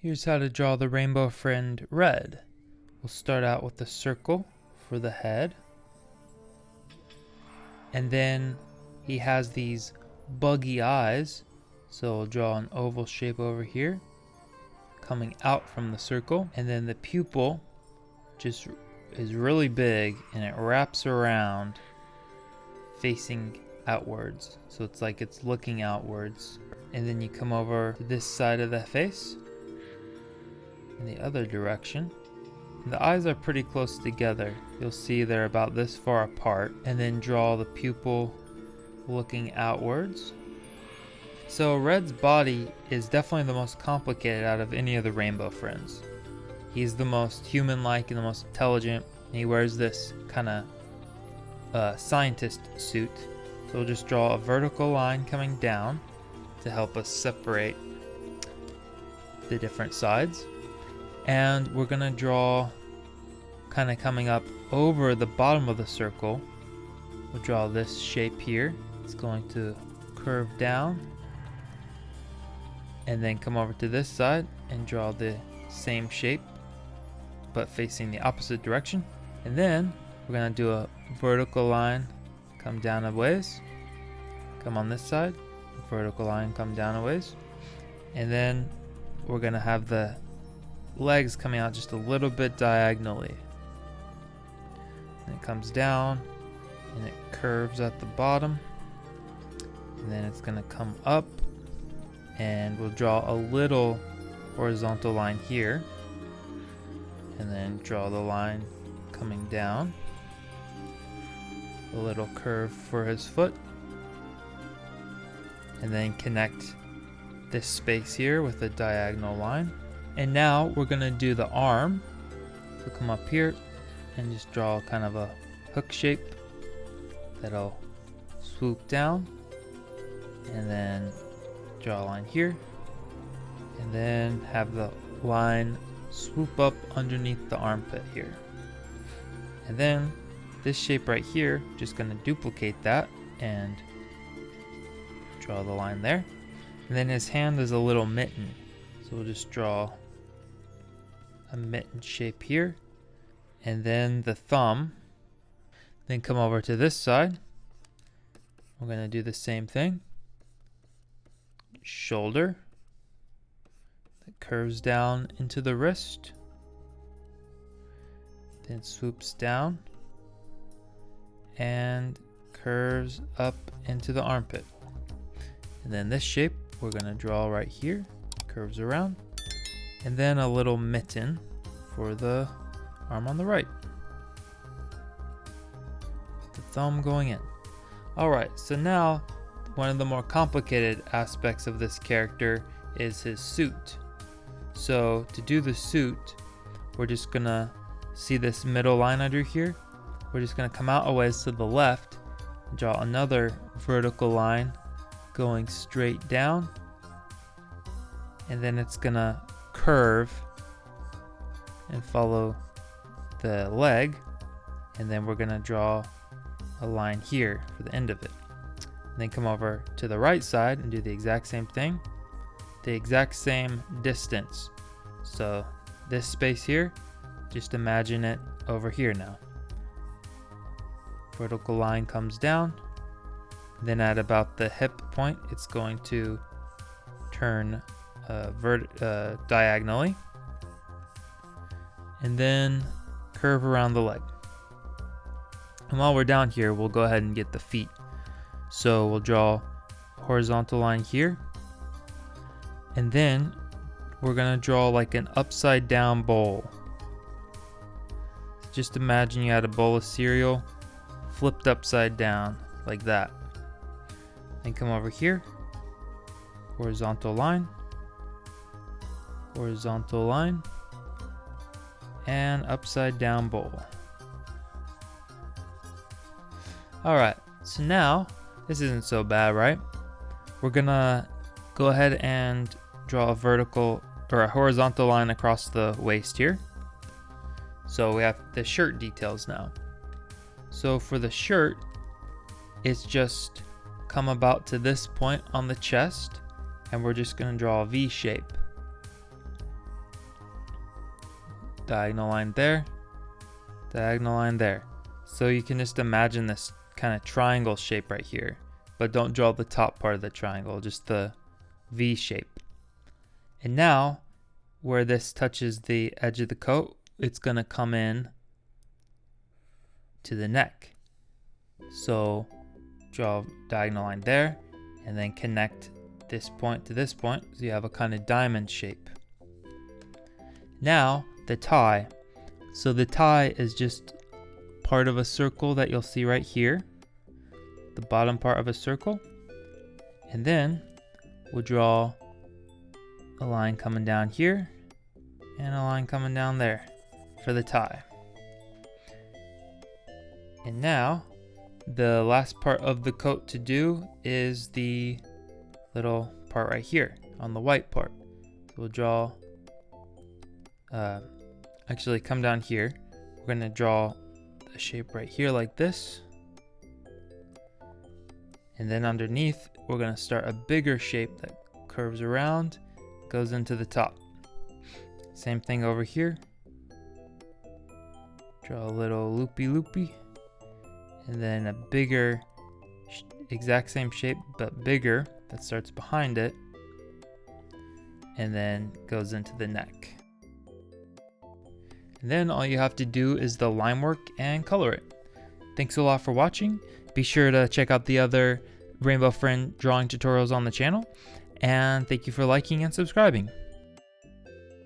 Here's how to draw the rainbow friend Red. We'll start out with the circle for the head. And then he has these buggy eyes. So we'll draw an oval shape over here, coming out from the circle. And then the pupil just is really big and it wraps around facing outwards. So it's like it's looking outwards. And then you come over to this side of the face in the other direction. And the eyes are pretty close together. You'll see they're about this far apart. And then draw the pupil looking outwards. So Red's body is definitely the most complicated out of any of the rainbow friends. He's the most human-like and the most intelligent. And he wears this kind of scientist suit. So we'll just draw a vertical line coming down to help us separate the different sides. And we're going to draw kind of coming up over the bottom of the circle. We'll draw this shape here. It's going to curve down. And then come over to this side and draw the same shape, but facing the opposite direction. And then we're going to do a vertical line, come down a ways. Come on this side, vertical line, come down a ways. And then we're going to have the legs coming out just a little bit diagonally. And it comes down and it curves at the bottom. And then it's going to come up and we'll draw a little horizontal line here. And then draw the line coming down. A little curve for his foot. And then connect this space here with a diagonal line. And now we're going to do the arm. So come up here and just draw kind of a hook shape that'll swoop down. And then draw a line here. And then have the line swoop up underneath the armpit here. And then this shape right here, just going to duplicate that and draw the line there. And then his hand is a little mitten. So we'll just draw a mitten shape here. And then the thumb. Then come over to this side. We're going to do the same thing. Shoulder. That curves down into the wrist. Then swoops down. And curves up into the armpit. And then this shape we're going to draw right here. Curves around. And then a little mitten for the arm on the right. The thumb going in. Alright, so now one of the more complicated aspects of this character is his suit. So to do the suit, we're just going to see this middle line under here. We're just going to come out a ways to the left and draw another vertical line going straight down. And then it's going to curve and follow the leg. And then we're going to draw a line here for the end of it. And then come over to the right side and do the exact same thing. The exact same distance. So this space here, just imagine it over here now. Vertical line comes down. Then at about the hip point, it's going to turn diagonally. And then curve around the leg. And while we're down here, we'll go ahead and get the feet. So we'll draw a horizontal line here. And then we're going to draw like an upside down bowl. Just imagine you had a bowl of cereal flipped upside down like that. Then come over here. Horizontal line. Horizontal line. And upside down bowl. Alright, so now this isn't so bad, right? We're gonna go ahead and draw a vertical or a horizontal line across the waist here. So we have the shirt details now. So for the shirt, it's just come about to this point on the chest, and we're just going to draw a V shape. diagonal line there, diagonal line there. So you can just imagine this kind of triangle shape right here, but don't draw the top part of the triangle, just the V shape. And now where this touches the edge of the coat, it's going to come in to the neck. So draw a diagonal line there and then connect this point to this point, so you have a kind of diamond shape. Now the tie. So the tie is just part of a circle that you'll see right here, the bottom part of a circle, and then we'll draw a line coming down here and a line coming down there for the tie. And now the last part of the coat to do is the little part right here on the white part. So we'll draw, actually come down here. We're going to draw a shape right here like this. And then underneath, we're going to start a bigger shape that curves around, goes into the top. Same thing over here. Draw a little loopy, and then a bigger, exact same shape, but bigger, that starts behind it, and then goes into the neck. And then all you have to do is the line work and color it. Thanks a lot for watching. Be sure to check out the other Rainbow Friend drawing tutorials on the channel, and thank you for liking and subscribing.